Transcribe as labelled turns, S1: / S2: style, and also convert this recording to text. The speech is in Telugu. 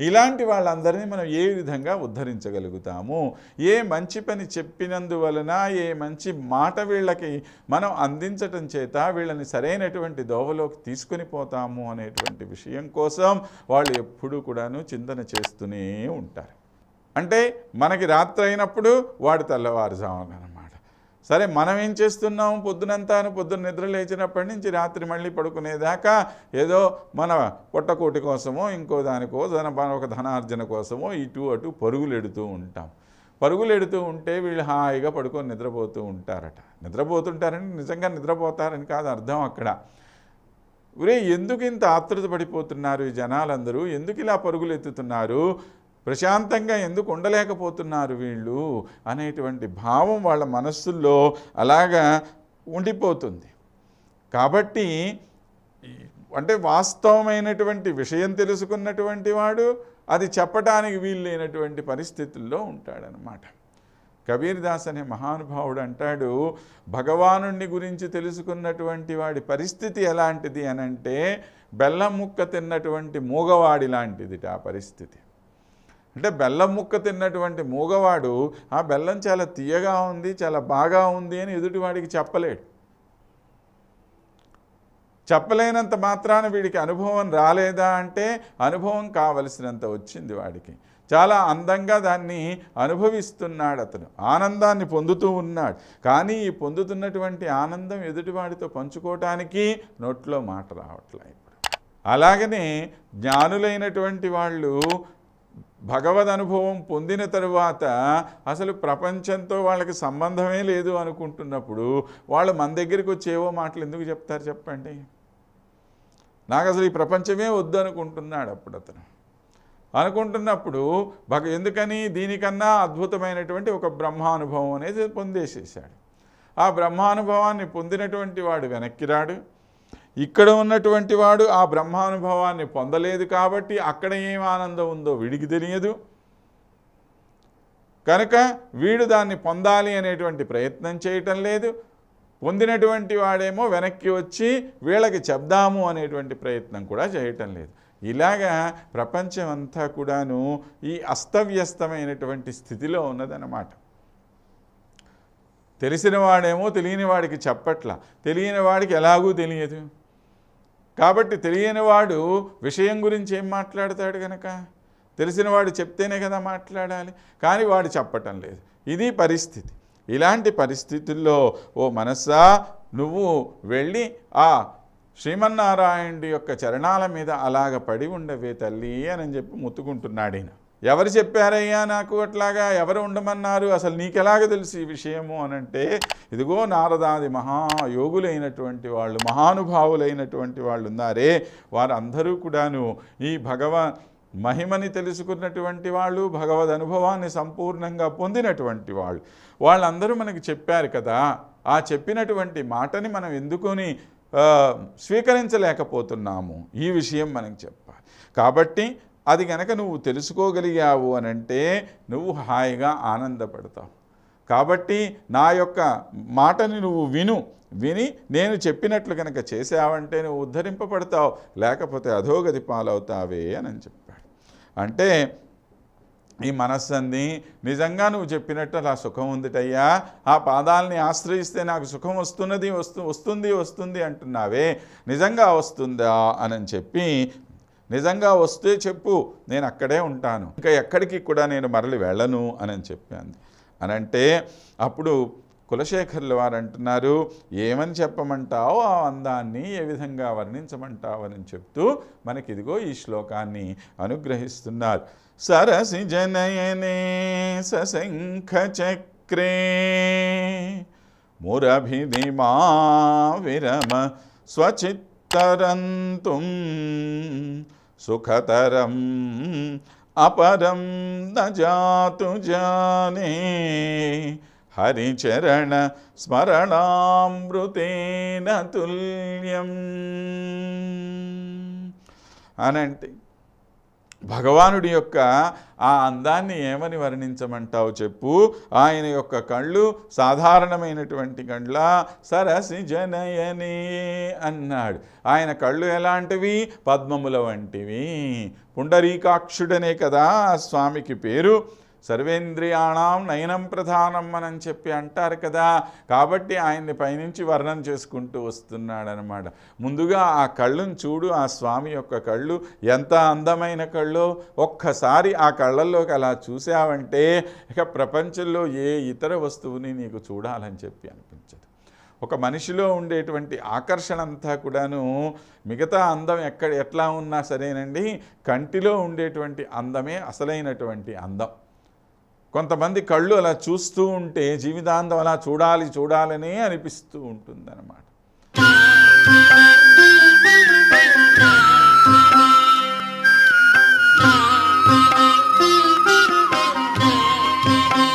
S1: ఇలాంటి వాళ్ళందరినీ మనం ఏ విధంగా ఉద్ధరించగలుగుతాము, ఏ మంచి పని చెప్పినందువలన, ఏ మంచి మాట వీళ్ళకి మనం అందించటం చేత వీళ్ళని సరైనటువంటి దోవలోకి తీసుకొని పోతాము అనేటువంటి విషయం కోసం వాళ్ళు ఎప్పుడూ కూడాను చింతన చేస్తూనే ఉంటారు. అంటే మనకి రాత్రి అయినప్పుడు వాడు తెల్లవారుజామున అన్నమాట. సరే, మనం ఏం చేస్తున్నాం? పొద్దున్న నిద్ర లేచినప్పటి నుంచి రాత్రి మళ్ళీ పడుకునేదాకా ఏదో మన పొట్టకోటి కోసమో ఇంకో దానికో ఒక ధనార్జన కోసమో ఇటు అటు పరుగులెడుతూ ఉంటాం. పరుగులెడుతూ ఉంటే వీళ్ళు హాయిగా పడుకొని నిద్రపోతూ ఉంటారట. నిద్రపోతుంటారని నిజంగా నిద్రపోతారని కాదు అర్థం అక్కడ. ఎందుకు ఇంత ఆతృత పడిపోతున్నారు ఈ జనాలందరూ? ఎందుకు ఇలా పరుగులు ఎత్తుతున్నారు? ప్రశాంతంగా ఎందుకు ఉండలేకపోతున్నారు వీళ్ళు అనేటువంటి భావం వాళ్ళ మనస్సుల్లో అలాగా ఉండిపోతుంది. కాబట్టి అంటే వాస్తవమైనటువంటి విషయం తెలుసుకున్నటువంటి వాడు అది చెప్పడానికి వీలు లేనటువంటి పరిస్థితుల్లో ఉంటాడనమాట. కబీర్ దాస్ అనే మహానుభావుడు అంటాడు, భగవానుణ్ణి గురించి తెలుసుకున్నటువంటి వాడి పరిస్థితి ఎలాంటిది అనంటే బెల్లం ముక్క తిన్నటువంటి మూగవాడి లాంటిది ఆ పరిస్థితి. అంటే బెల్లం ముక్క తిన్నటువంటి మూగవాడు ఆ బెల్లం చాలా తీయగా ఉంది, చాలా బాగా ఉంది అని ఎదుటివాడికి చెప్పలేడు. చెప్పలేనంత మాత్రాన వీడికి అనుభవం రాలేదా అంటే అనుభవం కావలసినంత వచ్చింది వాడికి. చాలా అందంగా దాన్ని అనుభవిస్తున్నాడు అతను, ఆనందాన్ని పొందుతూ ఉన్నాడు. కానీ ఈ పొందుతున్నటువంటి ఆనందం ఎదుటివాడితో పంచుకోవటానికి నోట్లో మాట రావట్లే. ఇప్పుడు అలాగనే జ్ఞానులైనటువంటి వాళ్ళు భగవద్ అనుభవం పొందిన తరువాత అసలు ప్రపంచంతో వాళ్ళకి సంబంధమే లేదు అనుకుంటున్నప్పుడు వాళ్ళు మన దగ్గరికి వచ్చేవో మాటలు ఎందుకు చెప్తారు చెప్పండి? నాకు అసలు ఈ ప్రపంచమే వద్దు అనుకుంటున్నాడు అప్పుడు అతను. అనుకుంటున్నప్పుడు ఎందుకని దీనికన్నా అద్భుతమైనటువంటి ఒక బ్రహ్మానుభవం అనేది పొందేసేసాడు. ఆ బ్రహ్మానుభవాన్ని పొందినటువంటి వాడు వెనక్కి రాడు. ఇక్కడ ఉన్నటువంటి వాడు ఆ బ్రహ్మానుభవాన్ని పొందలేదు కాబట్టి అక్కడ ఏం ఆనందం ఉందో వీడికి తెలియదు. కనుక వీడు దాన్ని పొందాలి అనేటువంటి ప్రయత్నం చేయటం లేదు. పొందినటువంటి వాడేమో వెనక్కి వచ్చి వీళ్ళకి చెప్దాము అనేటువంటి ప్రయత్నం కూడా చేయటం లేదు. ఇలాగా ప్రపంచం అంతా కూడాను ఈ అస్తవ్యస్తమైనటువంటి స్థితిలో ఉన్నదన్నమాట. తెలిసిన వాడేమో తెలియని వాడికి చెప్పట్ల, తెలియని వాడికి ఎలాగూ తెలియదు. కాబట్టి తెలియనివాడు విషయం గురించి ఏం మాట్లాడతాడు? కనుక తెలిసినవాడు చెప్తేనే కదా మాట్లాడాలి. కానీ వాడు చెప్పటం లేదు. ఇది పరిస్థితి. ఇలాంటి పరిస్థితుల్లో ఓ మనసా నువ్వు వెళ్ళి ఆ శ్రీమన్నారాయణుడి యొక్క చరణాల మీద అలాగ పడి ఉండవే తల్లి అని చెప్పి ముత్తుకుంటున్నాడు ఈయన. ఎవరు చెప్పారయ్యా నాకు అట్లాగా? ఎవరు ఉండమన్నారు? అసలు నీకెలాగ తెలుసు ఈ విషయము అనంటే, ఇదిగో నారదాది మహాయోగులైనటువంటి వాళ్ళు, మహానుభావులైనటువంటి వాళ్ళు ఉన్నారే, వారందరూ కూడాను ఈ మహిమని తెలుసుకున్నటువంటి వాళ్ళు, భగవద్ అనుభవాన్ని సంపూర్ణంగా పొందినటువంటి వాళ్ళు, వాళ్ళందరూ మనకి చెప్పారు కదా. ఆ చెప్పినటువంటి మాటని మనం ఎందుకొని స్వీకరించలేకపోతున్నాము? ఈ విషయం మనకి చెప్పాలి. కాబట్టి అది గనక నువ్వు తెలుసుకోగలిగావు అనంటే నువ్వు హాయిగా ఆనందపడతావు. కాబట్టి నా యొక్క మాటని నువ్వు విని నేను చెప్పినట్లు కనుక చేసావంటే నువ్వు ఉద్ధరింపబడతావు, లేకపోతే అధోగతి పాలవుతావే అని చెప్పాడు. అంటే ఈ మనస్సంది నిజంగా నువ్వు చెప్పినట్టు అలా సుఖం ఉందిటయ్యా, ఆ పాదాలని ఆశ్రయిస్తే నాకు సుఖం వస్తుంది అంటున్నావే, నిజంగా వస్తుందా అని చెప్పి, నిజంగా వస్తే చెప్పు, నేను అక్కడే ఉంటాను, ఇంకా ఎక్కడికి కూడా నేను మరలి వెళ్ళను అని చెప్పాను. అనంటే అప్పుడు కులశేఖరుల వారు అంటున్నారు, ఏమని చెప్పమంటావు ఆ అందాన్ని, ఏ విధంగా వర్ణించమంటావు అని చెప్తూ మనకి ఇదిగో ఈ శ్లోకాన్ని అనుగ్రహిస్తున్నారు. సరసి జనయనే సశంఖ చక్రే మురభిధిమా విరమ స్వచిత్తరంతుం సుఖతరం అపరం న జాతు జానే హరిచరణ స్మరణామృతేన తుల్యం అనంటే భగవానుడి యొక్క ఆ అందాన్ని ఏమని వర్ణించమంటావు చెప్పు. ఆయన యొక్క కళ్ళు సాధారణమైనటువంటి కళ్ళ, సరసి జనయని అన్నాడు. ఆయన కళ్ళు ఎలాంటివి? పద్మముల వంటివి. పుండరీకాక్షుడనే కదా ఆ స్వామికి పేరు. సర్వేంద్రియాణం నయనం ప్రధానం అని చెప్పి అంటారు కదా. కాబట్టి ఆయన్ని పైనుంచి వర్ణన చేసుకుంటూ వస్తున్నాడనమాట. ముందుగా ఆ కళ్ళును చూడు, ఆ స్వామి యొక్క కళ్ళు ఎంత అందమైన కళ్ళు. ఒక్కసారి ఆ కళ్ళల్లోకి అలా చూసావంటే ఇక ప్రపంచంలో ఏ ఇతర వస్తువుని నీకు చూడాలని చెప్పి అనిపించదు. ఒక మనిషిలో ఉండేటువంటి ఆకర్షణ అంతా కూడాను మిగతా అందం ఎట్లా ఉన్నా సరేనండి, కంటిలో ఉండేటువంటి అందమే అసలైనటువంటి అందం. కొంతమంది కళ్ళు అలా చూస్తూ ఉంటే జీవితాంతం అలా చూడాలనే అనిపిస్తూ ఉంటుందన్నమాట.